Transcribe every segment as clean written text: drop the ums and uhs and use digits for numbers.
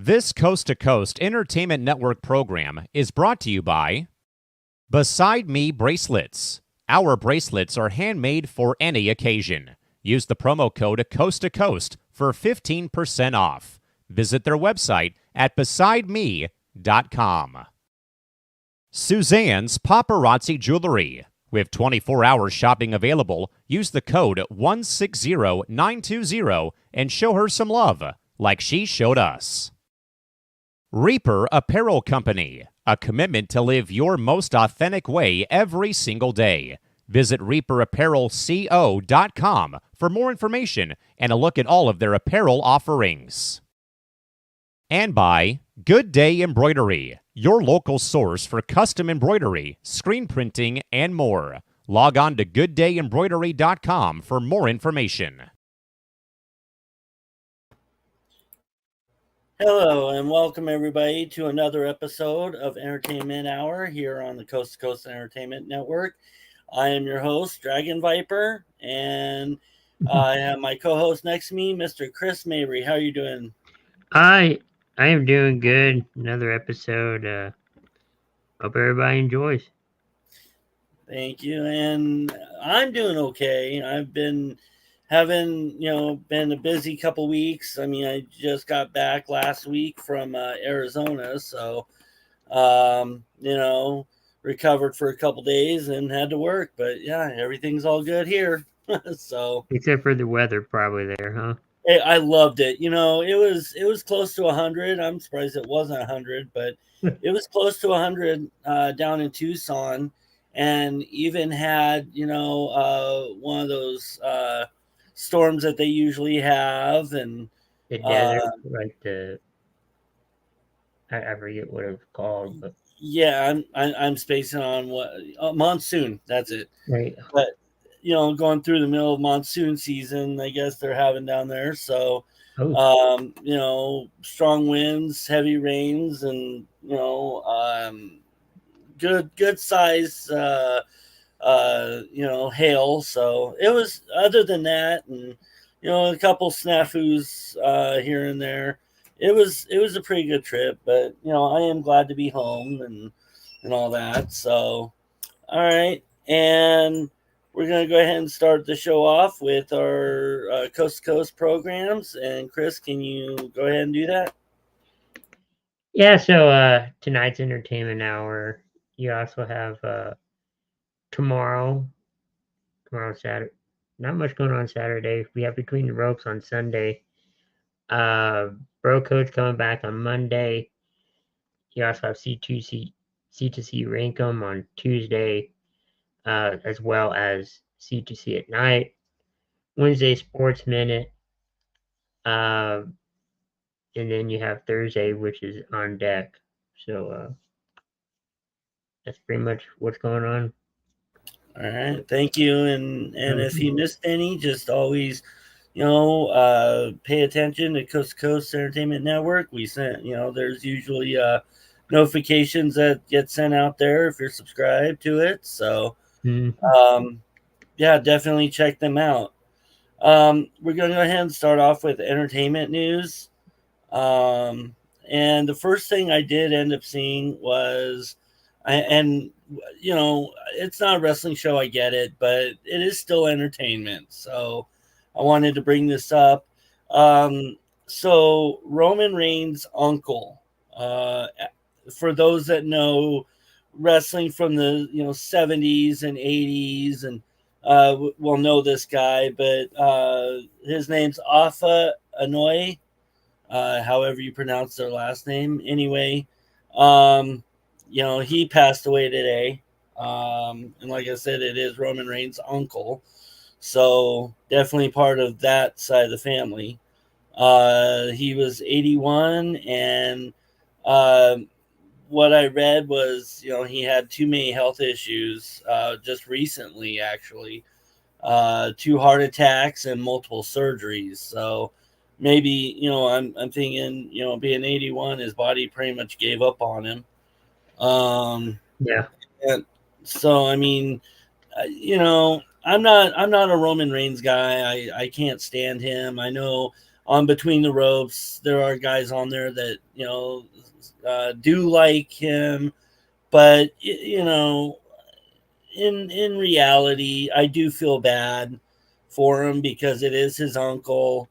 This Coast to Coast Entertainment Network program is brought to you by Beside Me Bracelets. Our bracelets are handmade for any occasion. Use the promo code Coast to Coast for 15% off. Visit their website at besideme.com. Suzanne's Paparazzi Jewelry. With 24-hour shopping available, use the code 160920 and show her some love, like she showed us. Reaper Apparel Company, a commitment to live your most authentic way every single day. Visit reaperapparelco.com for more information and a look at all of their apparel offerings. And by Good Day Embroidery, your local source for custom embroidery, screen printing, and more. Log on to gooddayembroidery.com for more information. Hello and welcome everybody to another episode of Entertainment Hour here on the Coast to Coast Entertainment Network. I am your host, Dragon Viper, and I have my co-host next to me, Mr. Chris Mabry. How are you doing? I am doing good. Another episode. Hope everybody enjoys. Thank you. And I'm doing okay. I've been having, been a busy couple weeks. I mean, I just got back last week from Arizona, so recovered for a couple days and had to work. But yeah, everything's all good here. So except for the weather, probably there, huh? I loved it. It was close to 100. I'm surprised it wasn't 100, but it was close to 100 down in Tucson, and even had one of those storms that they usually have, and the desert, like I forget what it's called, but yeah, I'm spacing on what monsoon. That's it. Right, but going through the middle of monsoon season, I guess they're having down there. So, strong winds, heavy rains, and good size, hail. So it was. Other than that, and a couple snafus here and there. It was a pretty good trip, but I am glad to be home and all that. So, all right, and we're going to go ahead and start the show off with our Coast to Coast programs. And Chris, can you go ahead and do that? Yeah, so tonight's Entertainment Hour, you also have tomorrow Saturday. Not much going on Saturday. We have Between the Ropes on Sunday. Bro Coach coming back on Monday. You also have C2C Rankum on Tuesday, as well as C2C at night. Wednesday Sports Minute, and then you have Thursday, which is on deck. So that's pretty much what's going on. All right, thank you. And if you missed any, just always pay attention to Coast to Coast Entertainment Network. We sent there's usually notifications that get sent out there if you're subscribed to it. So yeah, definitely check them out. We're going to go ahead and start off with entertainment news. And the first thing I did end up seeing was, it's not a wrestling show, I get it, but it is still entertainment. So I wanted to bring this up. So Roman Reigns' uncle, for those that know wrestling from the 70s and 80s, and will know this guy, but his name's Alpha Anoa'i, however you pronounce their last name. Anyway, he passed away today. And like I said, it is Roman Reigns' uncle. So definitely part of that side of the family. He was 81, and what I read was, he had too many health issues just recently, actually. 2 heart attacks and multiple surgeries. So maybe, I'm thinking, being 81, his body pretty much gave up on him. Yeah. And so, I mean, I'm not a Roman Reigns guy. I can't stand him. I know on Between the Ropes, there are guys on there that, do like him, but in reality, I do feel bad for him because it is his uncle.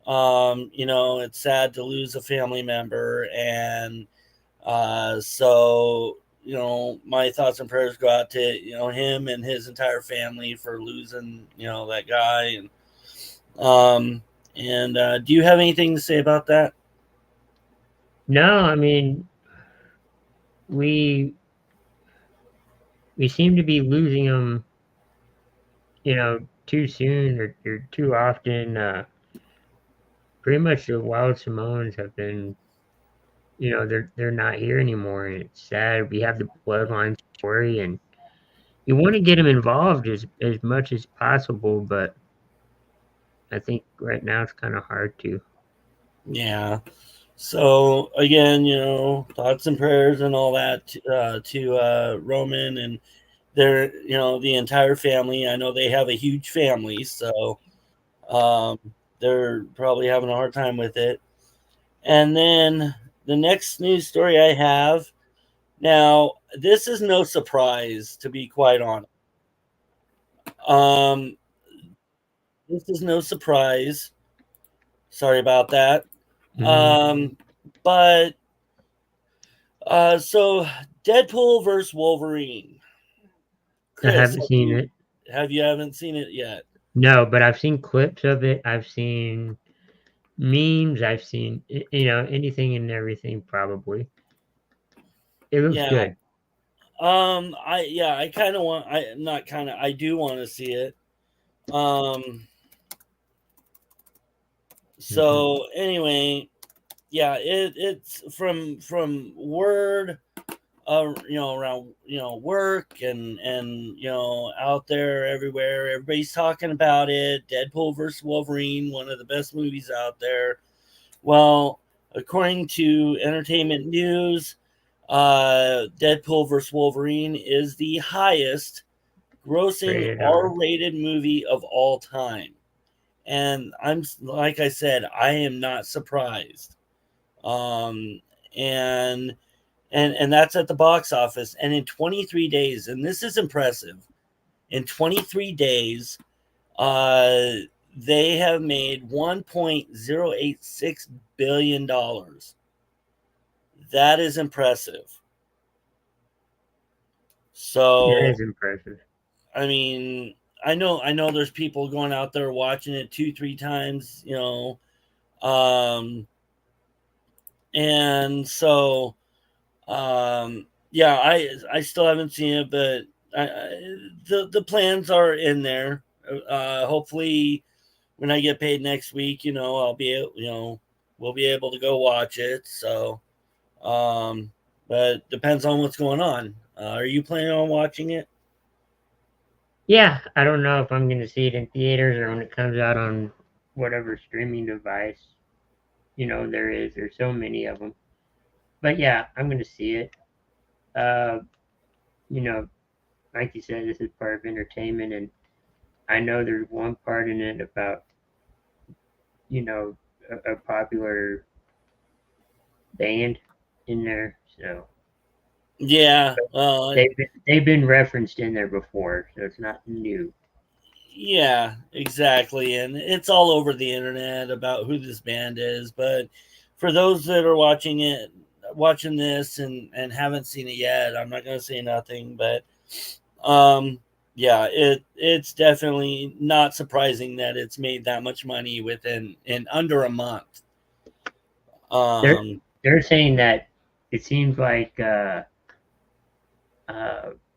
It's sad to lose a family member, and so my thoughts and prayers go out to him and his entire family for losing that guy. And do you have anything to say about that? No, I mean, we seem to be losing them, too soon or too often. Pretty much the Wild Samoans have been, they're not here anymore, and it's sad. We have the bloodline story, and you want to get them involved as much as possible, but I think right now it's kind of hard to. Yeah. So again, thoughts and prayers and all that to Roman and their, the entire family. I know they have a huge family, so they're probably having a hard time with it. And then the next news story I have now, this is no surprise, to be quite honest. This is no surprise. Sorry about that. But so Deadpool versus Wolverine. Chris, I haven't seen it. Haven't seen it yet? No, but I've seen clips of it. I've seen memes. I've seen anything and everything. Probably. It looks good. I kind of want. I do want to see it. So anyway, yeah, it's from word, around, work and out there everywhere. Everybody's talking about it. Deadpool versus Wolverine, one of the best movies out there. Well, according to Entertainment News, Deadpool versus Wolverine is the highest grossing R-rated movie of all time. And I'm, like I said, I am not surprised. And that's at the box office. And in 23 days, and this is impressive, in 23 days, they have made $1.086 billion. That is impressive. So it is impressive. I mean, I know there's people going out there watching it 2-3 times, and so yeah, I still haven't seen it, but the plans are in there. Hopefully when I get paid next week, I'll be we'll be able to go watch it. So but depends on what's going on. Are you planning on watching it? Yeah, I don't know if I'm going to see it in theaters or when it comes out on whatever streaming device, there's so many of them. But yeah, I'm going to see it. Like you said, this is part of entertainment, and I know there's one part in it about, a popular band in there, so. Yeah, they've been referenced in there before, so it's not new. Yeah, exactly, and it's all over the internet about who this band is. But for those that are watching this and haven't seen it yet, I'm not going to say nothing. But yeah, it's definitely not surprising that it's made that much money in under a month. They're saying that it seems like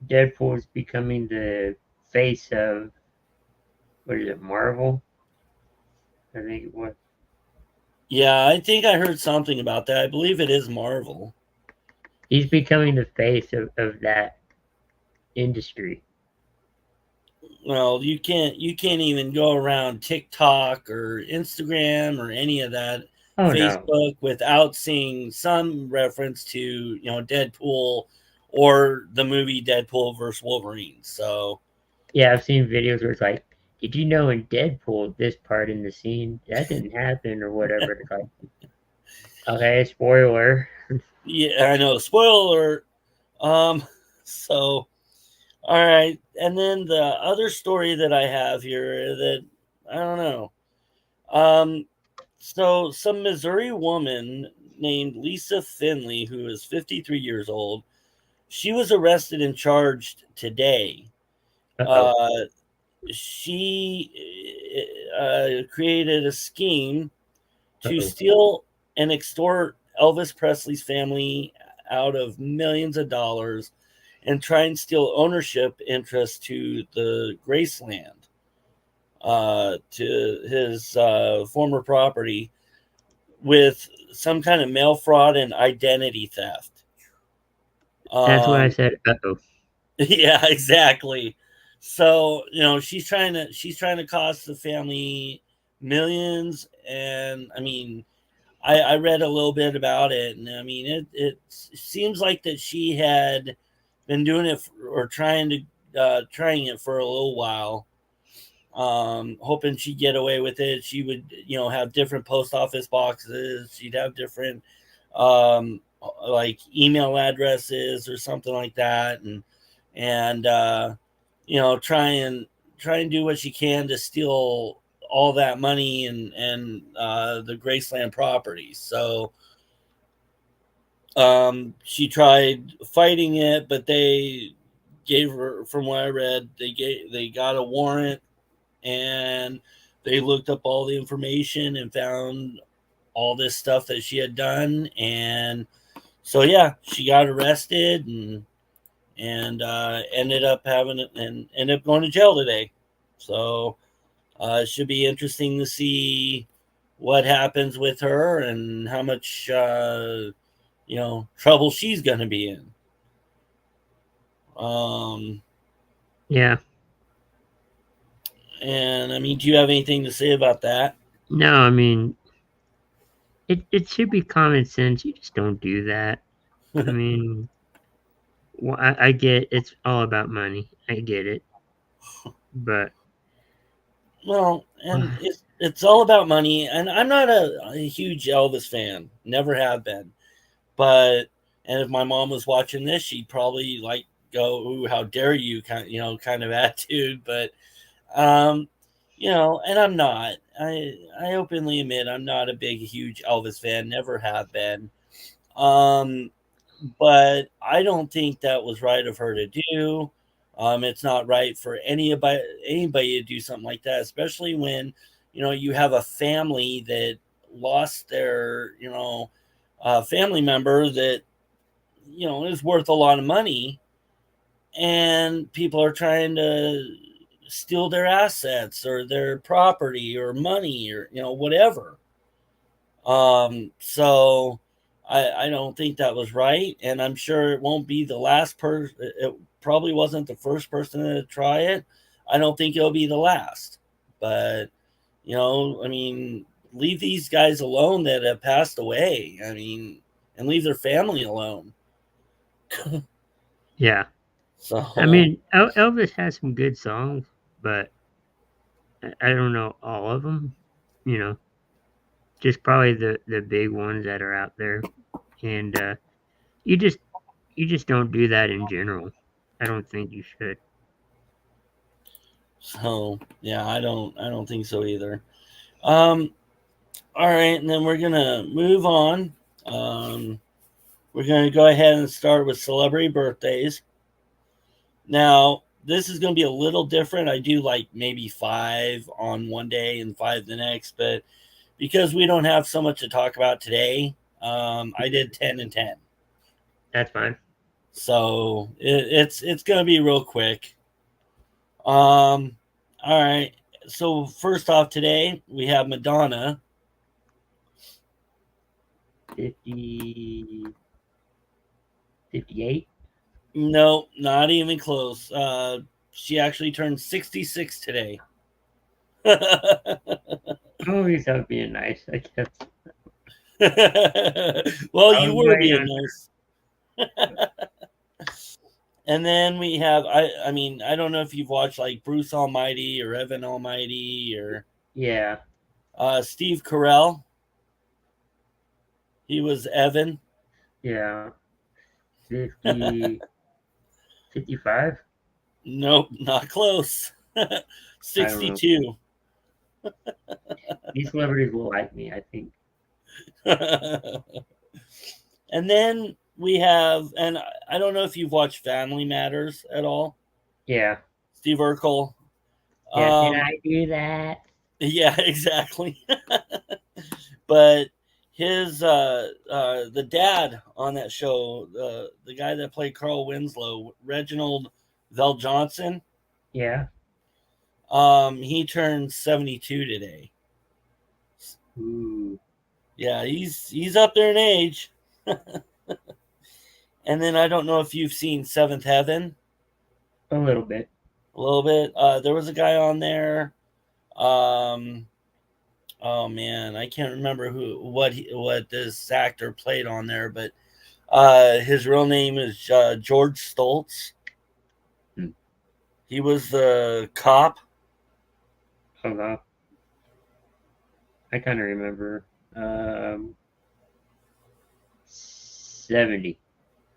Deadpool is becoming the face of, what is it, Marvel? I think it was. Yeah, I think I heard something about that. I believe it is Marvel. He's becoming the face of that industry. Well, you can't even go around TikTok or Instagram or any of that, Facebook, without seeing some reference to Deadpool or the movie Deadpool versus Wolverine. So yeah, I've seen videos where it's like did you know in Deadpool this part in the scene that didn't happen or whatever? It's like, okay, spoiler. Yeah, I know. Spoiler. So, all right. And then the other story that I have here that I don't know. So some Missouri woman named Lisa Finley, who is 53 years old, she was arrested and charged today. Uh-oh. Uh, she created a scheme to Uh-oh. steal and extort Elvis Presley's family out of millions of dollars and try and steal ownership interest to the Graceland, to his former property with some kind of mail fraud and identity theft. That's why I said uh-oh. Yeah, exactly. So, she's trying to cost the family millions. And I mean, I read a little bit about it, and I mean, it seems like that she had been doing it or trying it for a little while, hoping she'd get away with it. She would, have different post office boxes. She'd have different, like email addresses or something like that, and try and do what she can to steal all that money and the Graceland property. So she tried fighting it, but they gave her, from what I read, they got a warrant, and they looked up all the information and found all this stuff that she had done. And so yeah, she got arrested and ended up going to jail today. So it should be interesting to see what happens with her and how much trouble she's going to be in. Yeah. And I mean, do you have anything to say about that? No, I mean, it should be common sense. You just don't do that. I mean, well, I get it's all about money. I get it. But Well, and it's all about money. And I'm not a huge Elvis fan, never have been. But and if my mom was watching this, she'd probably like go, "Ooh, how dare you?" kind of attitude. But and I'm not. I openly admit I'm not a big, huge Elvis fan. Never have been. But I don't think that was right of her to do. It's not right for anybody to do something like that, especially when you have a family that lost their family member that is worth a lot of money, and people are trying to steal their assets or their property or money or whatever. So I don't think that was right, and I'm sure it won't be the last person. It probably wasn't the first person to try it. I don't think it'll be the last. But I mean, leave these guys alone that have passed away. I mean, and leave their family alone. yeah. So I mean, Elvis has some good songs, but I don't know all of them. You know, just probably the big ones that are out there, and you just you just don't do that in general. I don't think you should. yeah, I don't think so either. All right, and then we're gonna move on. We're gonna go ahead and start with celebrity birthdays. Now, this is gonna be a little different. I do like maybe 5 on one day and 5 the next, but because we don't have so much to talk about today, I did 10 and 10. That's fine. So it's gonna be real quick. All right. So first off, today we have Madonna. 50, 58. No, not even close. She actually turned 66 today. Oh, he's out being nice, I guess. Well, you were being nice. And then we have I mean, I don't know if you've watched like Bruce Almighty or Evan Almighty or Yeah. Steve Carell. He was Evan. Yeah. 50, 55? Nope, not close. I don't know. 62. These celebrities will like me, I think. And then we have, and I don't know if you've watched Family Matters at all. Yeah. Steve Urkel. Yeah, can I do that? Yeah, exactly. But his the dad on that show, the guy that played Carl Winslow, Reginald Vel Johnson, Yeah. he turned 72 today. Ooh. Yeah, he's up there in age. And then I don't know if you've seen Seventh Heaven. A little bit. A little bit. There was a guy on there. Oh man, I can't remember what this actor played on there, but his real name is George Stoltz. Hmm. He was the cop. Oh, wow. I kind of remember. 70.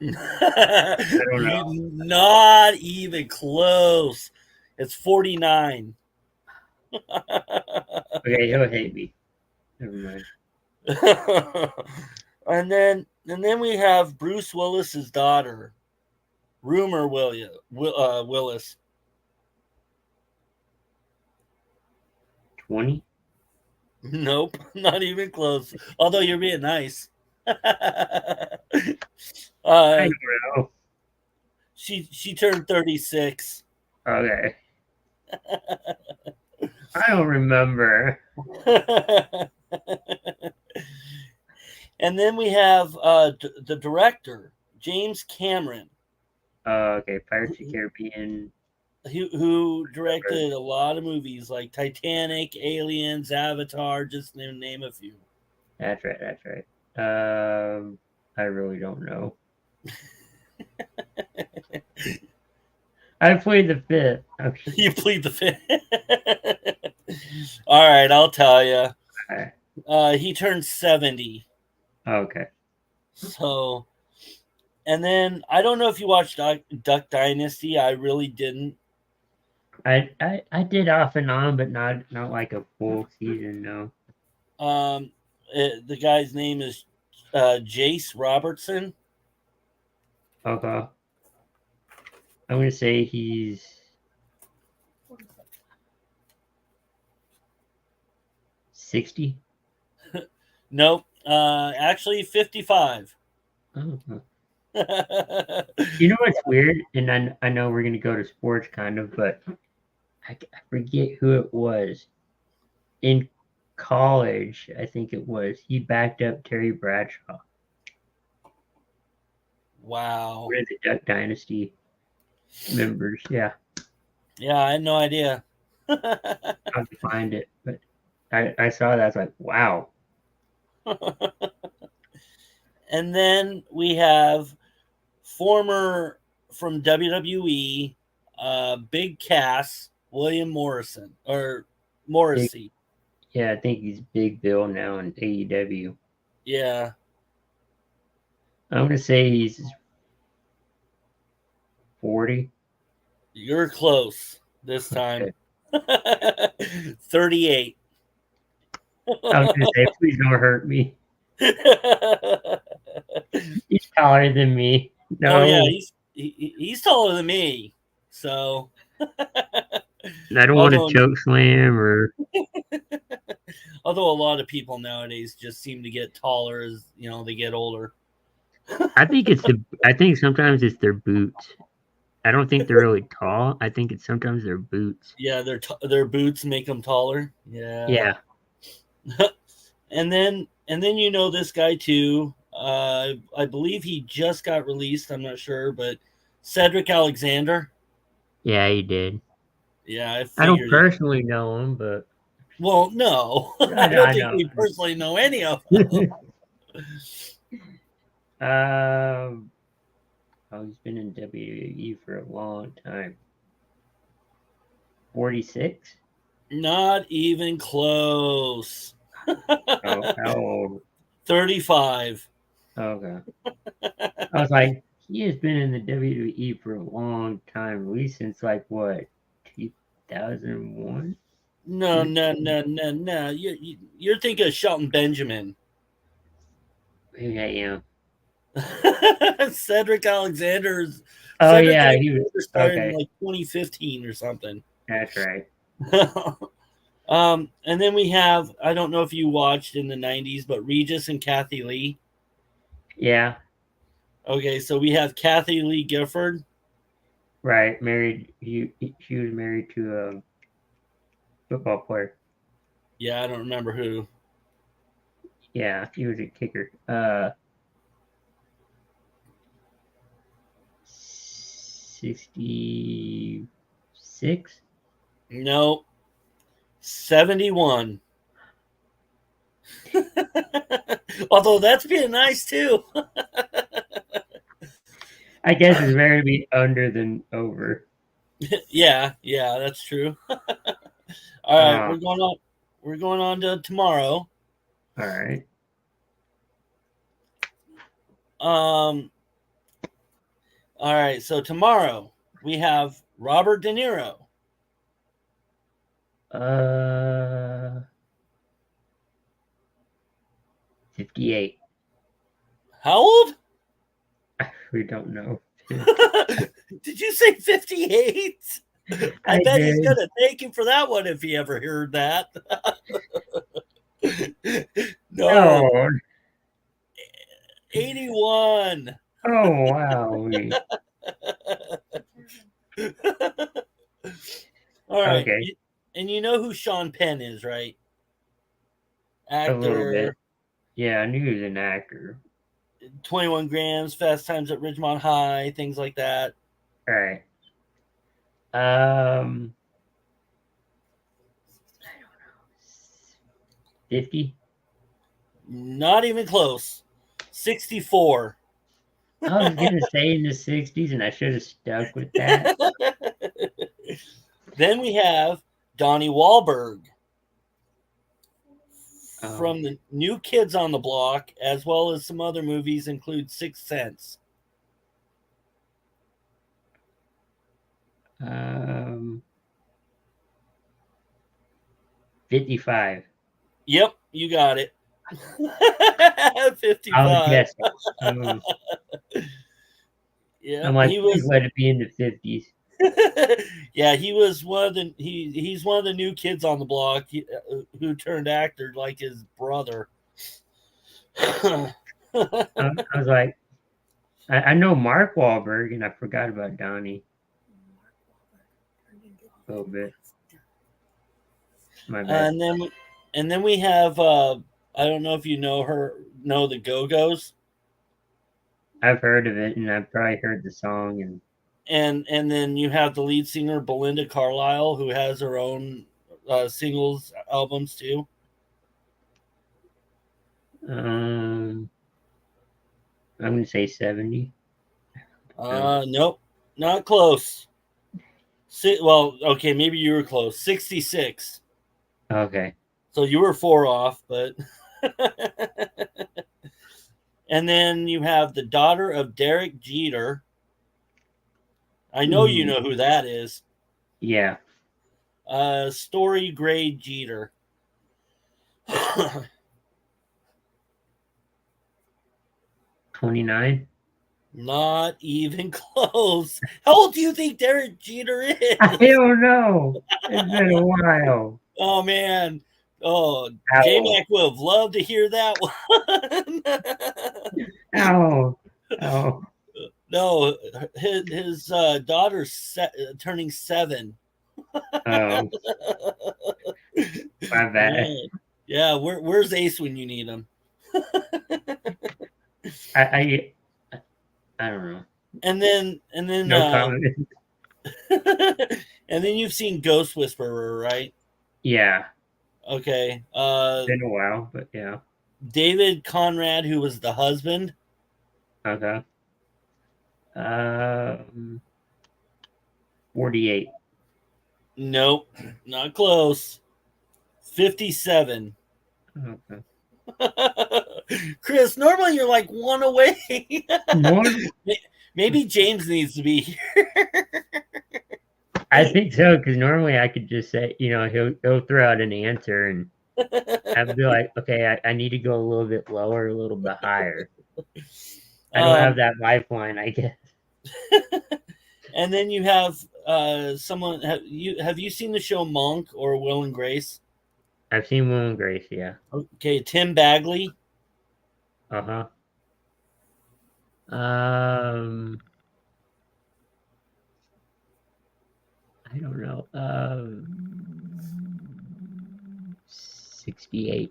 I don't know. Not even close. It's 49. Okay, he'll hate me. Never mind. and then we have Bruce Willis's daughter, Rumor Willis. 20? Nope, not even close. Although you're being nice. I don't know. She turned 36. Okay. I don't remember. And then we have the director, James Cameron. Okay, Pirates of the Caribbean. Who directed a lot of movies like Titanic, Aliens, Avatar, just to name a few. That's right. I really don't know. I played the fifth. Okay. You plead the fifth. All right, I'll tell you. He turned 70. Okay. So, and then I don't know if you watched Duck Dynasty. I really didn't. I did off and on, but not like a full season. No. The guy's name is Jace Robertson. Okay. I'm gonna say he's 60. Nope. Actually 55. Oh. You know what's weird? And I know we're gonna go to sports kind of, but I forget who it was. In college, I think it was, he backed up Terry Bradshaw. Wow. One of the Duck Dynasty members. Yeah. Yeah, I had no idea. I have to find it, but I saw that. I was like, wow. And then we have former from WWE, Big Cass, William Morrison or Morrissey. Yeah, I think he's Big Bill now in AEW. Yeah. I'm gonna say he's 40. You're close this time. 38. I was gonna say, please don't hurt me. He's taller than me. No. Oh yeah, he's taller than me. So I don't want to choke slam or. Although a lot of people nowadays just seem to get taller as they get older. I think sometimes it's their boots. I don't think they're really tall. I think it's sometimes their boots. Yeah, their boots make them taller. Yeah. Yeah. And then this guy too. I believe he just got released. I'm not sure, but Cedric Alexander. Yeah, he did. Yeah, I don't personally know him, but. Well, no, I don't think we personally know any of them. Oh, he's been in WWE for a long time. 46? Not even close. Oh, how old? 35. Okay. I was like, he has been in the WWE for a long time, at least since like what, 2001? No. You're thinking of Shelton Benjamin. Maybe I am. Cedric Alexander's Oh Cedric yeah, he was Alexander started in okay. like 2015 or something. That's right. And then we have, I don't know if you watched in the 90s, but Regis and Kathy Lee. Yeah, Okay, so we have Kathy Lee Gifford. right. Married. She was married to a football player. Yeah, I don't remember who. Yeah, he was a kicker. 66. No, 71. Although that's being nice too. I guess it's better to be under than over. Yeah, that's true. All right, Uh, we're going on to tomorrow. all right. All right, so tomorrow we have Robert De Niro. 58. How old? We don't know. Did you say 58? I bet he's did. gonna thank him for that one if he ever heard that. No, Oh, 81. oh wow. All right. Okay, And you know who Sean Penn is, right? a little bit. Actor, Yeah, I knew he was an actor. 21 Grams, Fast Times at Ridgemont High, things like that. All right. I don't know. 50. Not even close. 64. I was gonna say in the 60s, and I should have stuck with that. Then we have Donnie Wahlberg Oh. from the New Kids on the Block, as well as some other movies, include Sixth Sense. 55. Yep, you got it. I was 55. guessing. Yeah, I'm like, he please was. let it be in the 50s. Yeah, he was one of the he's one of the new kids on the block who turned actor like his brother. I was like, I know Mark Wahlberg, and I forgot about Donnie a little bit. My bad. And then we have I don't know if you know the Go-Go's. I've heard of it, and I've probably heard the song. And then you have the lead singer Belinda Carlisle, who has her own singles albums too. I'm gonna say 70. Nope, not close. Well, okay, maybe you were close. 66. Okay. So you were 4 off, but. And then you have the daughter of Derek Jeter. I know you know who that is. Yeah. Story Gray Jeter. 29. Not even close. How old do you think Derek Jeter is? I don't know. It's been a while. Oh man. Oh, How J-Mac old? would have loved to hear that one. Oh. No, his daughter's turning 7. Oh. My bad. Yeah, where's Ace when you need him? I don't know. And then No comment. and then you've seen Ghost Whisperer, right? Yeah. Okay. Been a while, but yeah. David Conrad, who was the husband. Okay. Um, 48. Nope, not close. 57. Okay. Chris, normally you're like one away. More? Maybe James needs to be here. I think so, because normally I could just say, he'll throw out an answer, and I'd be like, okay, I need to go a little bit lower, a little bit higher. I don't have that lifeline, I guess. And then you have someone. Have you seen the show Monk or Will and Grace? I've seen Will and Grace, yeah. Okay, Tim Bagley. Uh-huh. I don't know. 68.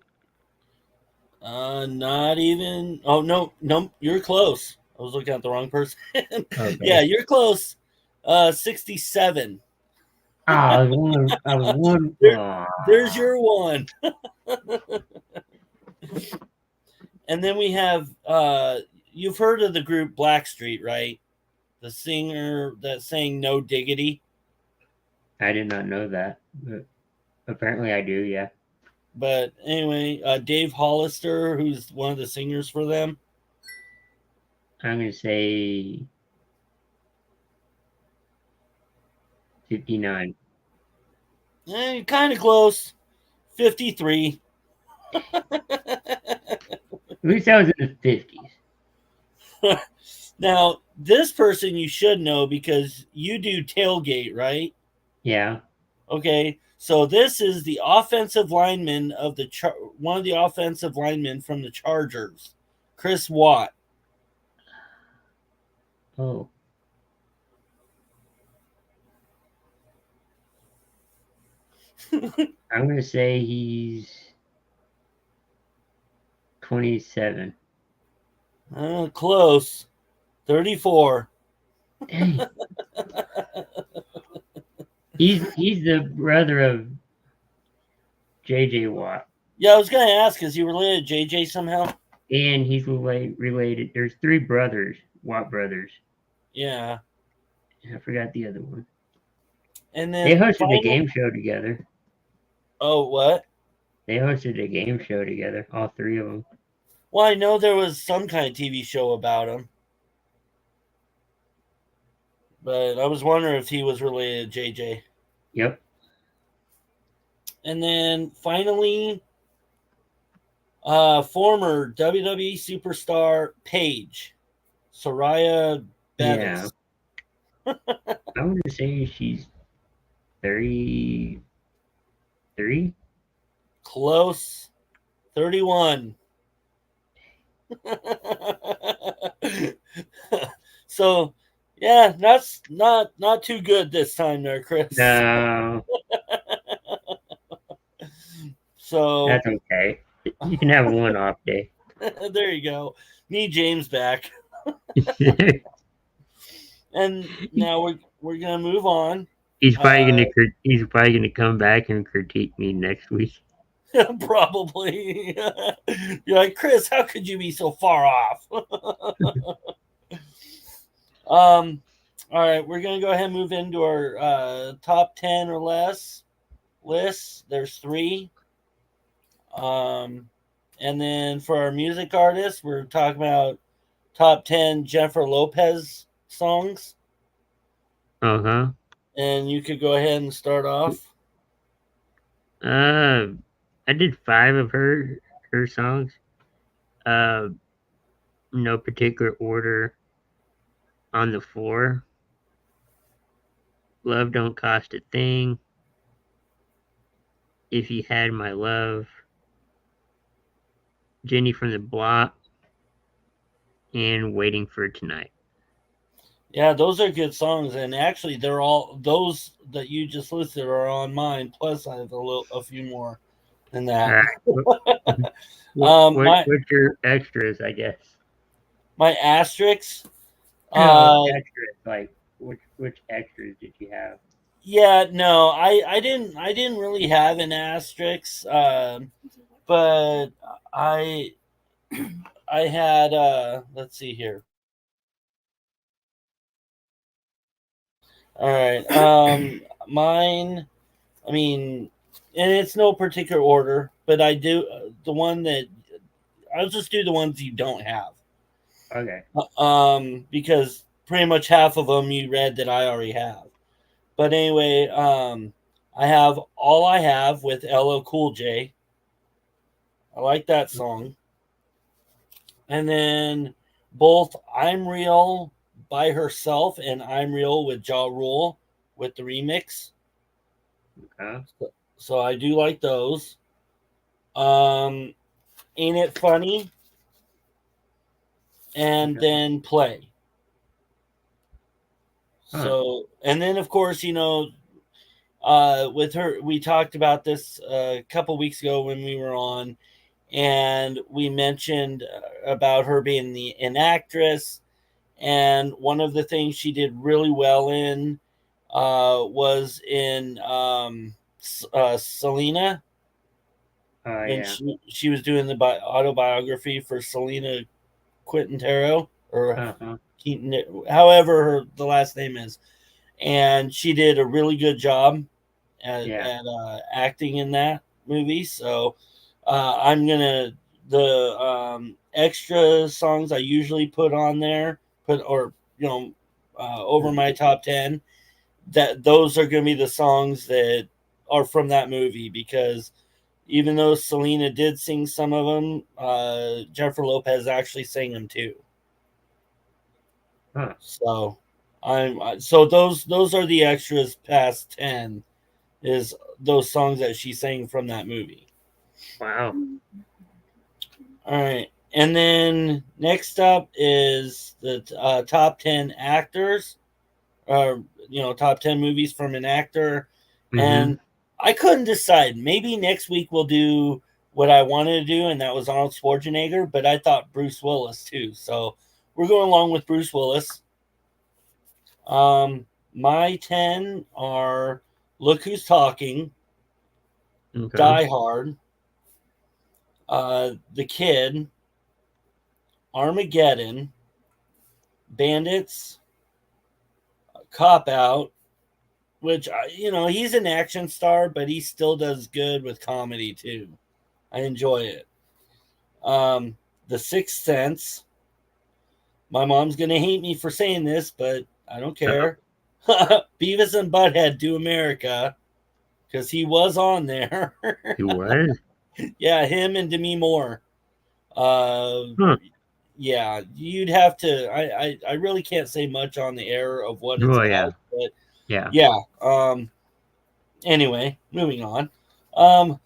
Not even. Oh no, you're close. I was looking at the wrong person. Okay. Yeah, you're close. 67. I was one. There's your one. And then we have. You've heard of the group Blackstreet, right? The singer that sang "No Diggity." I did not know that, but apparently I do, yeah. But anyway, Dave Hollister, who's one of the singers for them. I'm going to say 59. Kind of close. 53. At least I was in the 50s. Now, this person you should know because you do tailgate, right? Yeah. Okay, so this is the offensive lineman of one of the offensive linemen from the Chargers, Chris Watt. Oh. I'm going to say he's 27. Close. 34. Dang. He's the brother of J.J. Watt. Yeah, I was going to ask, is he related to JJ somehow? And he's related. There's 3 brothers, Watt brothers. Yeah. I forgot the other one. And then They hosted a game show together. Oh, what? They hosted a game show together, all 3 of them. Well, I know there was some kind of TV show about him. But I was wondering if he was related to JJ. Yep. And then finally, former WWE superstar Paige, Soraya Bevis. Yeah. I want to say she's 33. Close. 31. So, yeah, that's not too good this time there, Chris. No. So That's okay. You can have one off day. there you go. Need James back. And now we're gonna move on. He's probably gonna come back and critique me next week. Probably. You're like, Chris, how could you be so far off? All right, we're gonna go ahead and move into our top 10 or less lists. There's 3. And then for our music artists, we're talking about top 10 Jennifer Lopez songs. Uh-huh. And you could go ahead and start off. I did 5 of her songs. No particular order. On the Floor. Love Don't Cost a Thing. If You Had My Love. Jenny from the Block. And Waiting for Tonight. Yeah, those are good songs, and actually, they're all those that you just listed are on mine. Plus, I have a few more than that. What's your extras? I guess my asterisks. Extras, like which extras did you have? Yeah, no, I didn't really have an asterisk, but I had let's see here. All right. Mine. I mean, and it's no particular order, but I do the one that I'll just do the ones you don't have. Okay. Because pretty much half of them you read that I already have. But anyway, I have All I Have with LL Cool J. I like that song. And then both I'm Real by herself and I'm Real with Ja Rule with the remix. Okay. So I do like those. Um, Ain't It Funny? And Okay. then Play. Huh. So, and then of course, with her, we talked about this a couple weeks ago when we were on, and we mentioned about her being an actress. And one of the things she did really well in was in Selena, Oh when yeah. she was doing the autobiography for Selena Quintero or Uh-huh. Keaton, however the last name is, and she did a really good job Yeah. at acting in that movie. So I'm gonna the extra songs I usually put on there, over my top 10. That those are gonna be the songs that are from that movie because even though Selena did sing some of them, Jennifer Lopez actually sang them too. Huh. So so those are the extras past 10 is those songs that she sang from that movie. Wow. All right. And then next up is the top 10 actors, or, top 10 movies from an actor. Mm-hmm. And I couldn't decide. Maybe next week we'll do what I wanted to do, and that was Arnold Schwarzenegger, but I thought Bruce Willis too. So we're going along with Bruce Willis. My 10 are Look Who's Talking, Okay. Die Hard, The Kid, Armageddon, Bandits, Cop Out, which, he's an action star, but he still does good with comedy too. I enjoy it. The Sixth Sense. My mom's gonna hate me for saying this, but I don't Uh-oh. care. Beavis and Butthead Do America, because he was on there. You was? Yeah, him and Demi Moore. Uh, Huh. yeah, you'd have to. I really can't say much on the air of what it's Oh yeah. about, but Yeah. yeah. Anyway, moving on. Um,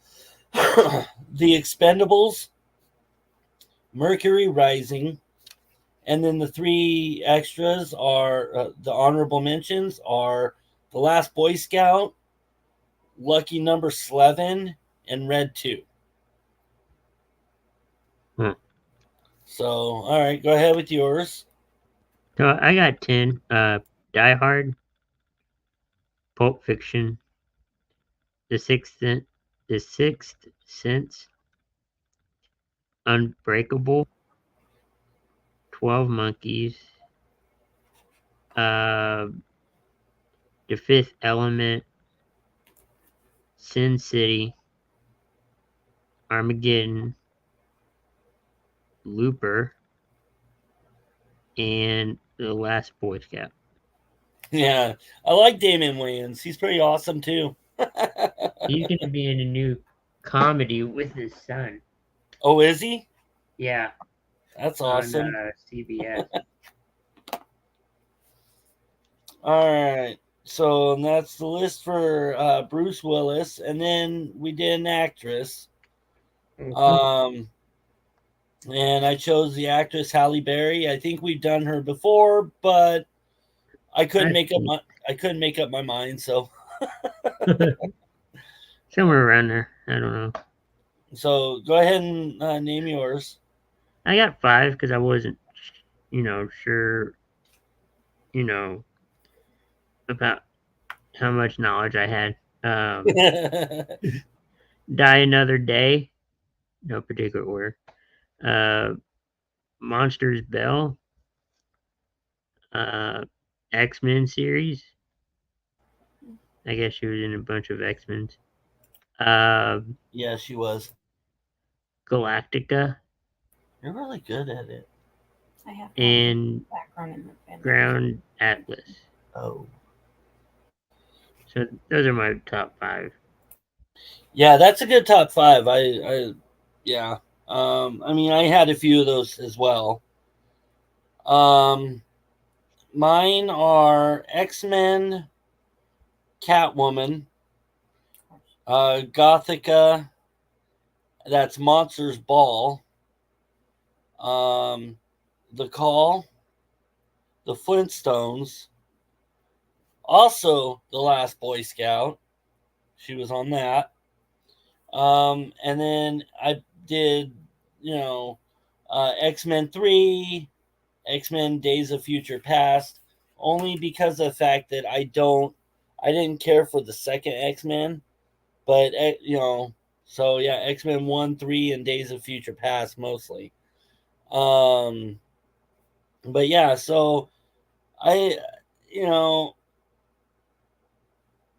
the Expendables, Mercury Rising, and then the three extras are the honorable mentions are The Last Boy Scout, Lucky Number 11, and Red 2. Huh. So, all right, go ahead with yours. So I got 10. Die Hard, Pulp Fiction, The Sixth Sense, The Sixth Sense, Unbreakable, 12 Monkeys, uh, The Fifth Element, Sin City, Armageddon, Looper, and The Last Boy Scout. Yeah, I like Damon Wayans. He's pretty awesome too. He's gonna be in a new comedy with his son. Oh, is he? Yeah, That's on awesome. CBS. All right. So that's the list for Bruce Willis, and then we did an actress. Mhm. Um, and I chose the actress Halle Berry. I think we've done her before, but I couldn't I make up think my mind. So somewhere around there. I don't know. go ahead and name yours. I got 5 because I wasn't, sure, you know, about how much knowledge I had. Die Another Day, no particular order. Uh, Monsters Bell, uh, X Men series, I guess she was in a bunch of X-Men. Yeah, she was. Galactica You're really good at it. I have to have and background in the family. Ground Atlas. Oh. So those are my top 5. Yeah, that's a good top 5. Yeah. I mean, I had a few of those as well. Mine are X-Men, Catwoman, Gothica, that's Monsters Ball, The Call, The Flintstones, also The Last Boy Scout. She was on that. And then I did, X-Men 3, X-Men Days of Future Past, only because of the fact that I didn't care for the second X-Men, but, so yeah, X-Men 1, 3, and Days of Future Past mostly. But yeah, so I, you know,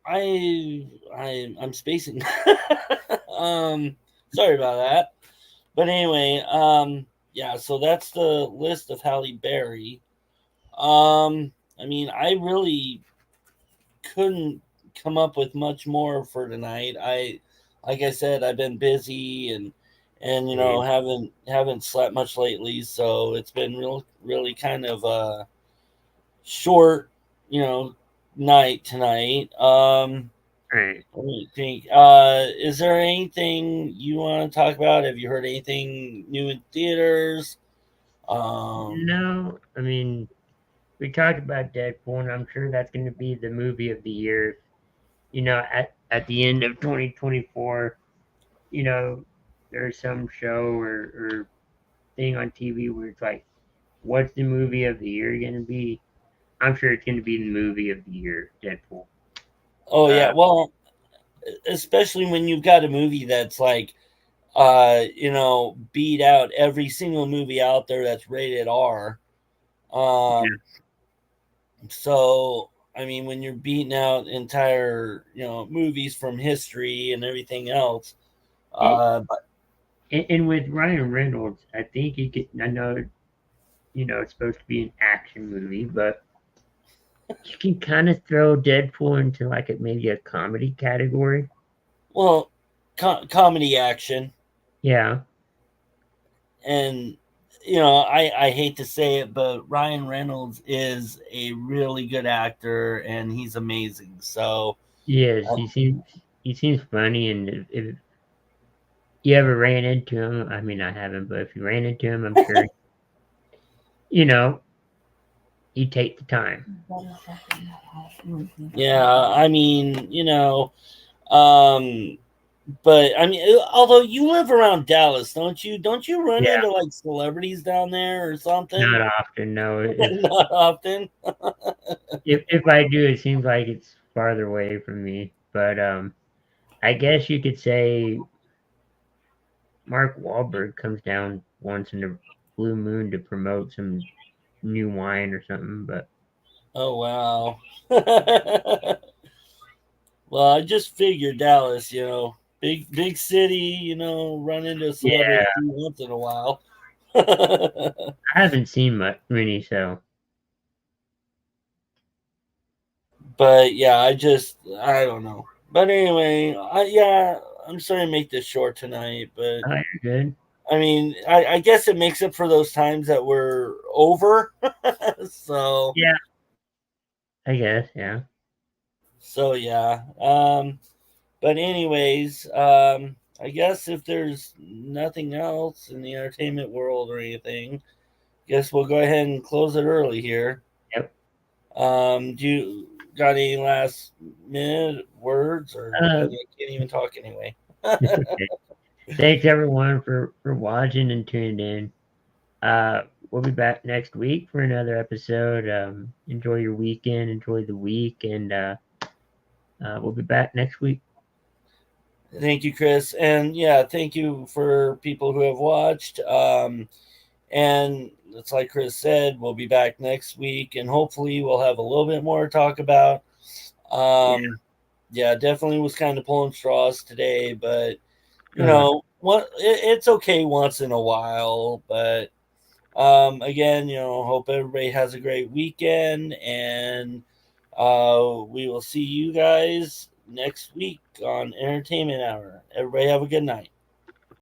I'm spacing. Sorry about that. But anyway, yeah, so that's the list of Halle Berry. I mean, I really couldn't come up with much more for tonight. Like I said, I've been busy and haven't slept much lately, so it's been really kind of a short, night tonight. Right. Let me think. Is there anything you want to talk about? Have you heard anything new in theaters? No, I mean, we talked about Deadpool, and I'm sure that's going to be the movie of the year. At the end of 2024, there's some show or thing on TV where it's like, what's the movie of the year going to be? I'm sure it's going to be the movie of the year, Deadpool. Oh yeah, well, especially when you've got a movie that's like, beat out every single movie out there that's rated R. So I mean, when you're beating out entire, movies from history and everything else, but And with Ryan Reynolds, I think he could. I know, it's supposed to be an action movie, but you can kind of throw Deadpool into like maybe a comedy category. well, comedy action. Yeah. And I hate to say it, but Ryan Reynolds is a really good actor and he's amazing. So Yes, he seems funny, and if you ever ran into him, I mean, I haven't, but if you ran into him, I'm sure, he'd take the time. yeah, I mean, but I mean, although you live around Dallas, don't you? Don't you run Yeah. into like celebrities down there or something? Not often, no. Not often. If I do, it seems like it's farther away from me. But I guess you could say Mark Wahlberg comes down once in a blue moon to promote some new wine or something. But Oh wow. Well, I just figured Dallas, big city, run into a celebrity once in a while. I haven't seen many, so But yeah, I don't know. But anyway, I'm sorry to make this short tonight, but you're good. I mean, I guess it makes up for those times that we're over. So Yeah, I guess, yeah. So yeah. But anyways, I guess if there's nothing else in the entertainment world or anything, guess we'll go ahead and close it early here. Yep. Do you got any last minute words, or I can't even talk anyway? Okay. Thanks everyone for watching and tuning in. We'll be back next week for another episode. Enjoy your weekend, enjoy the week, and we'll be back next week. Thank you, Chris, and yeah, thank you for people who have watched. And it's like Chris said, we'll be back next week, and hopefully we'll have a little bit more to talk about. Yeah, definitely was kind of pulling straws today, but you Uh-huh. know what? It's okay once in a while, but again, hope everybody has a great weekend, and we will see you guys next week on Entertainment Hour. Everybody have a good night.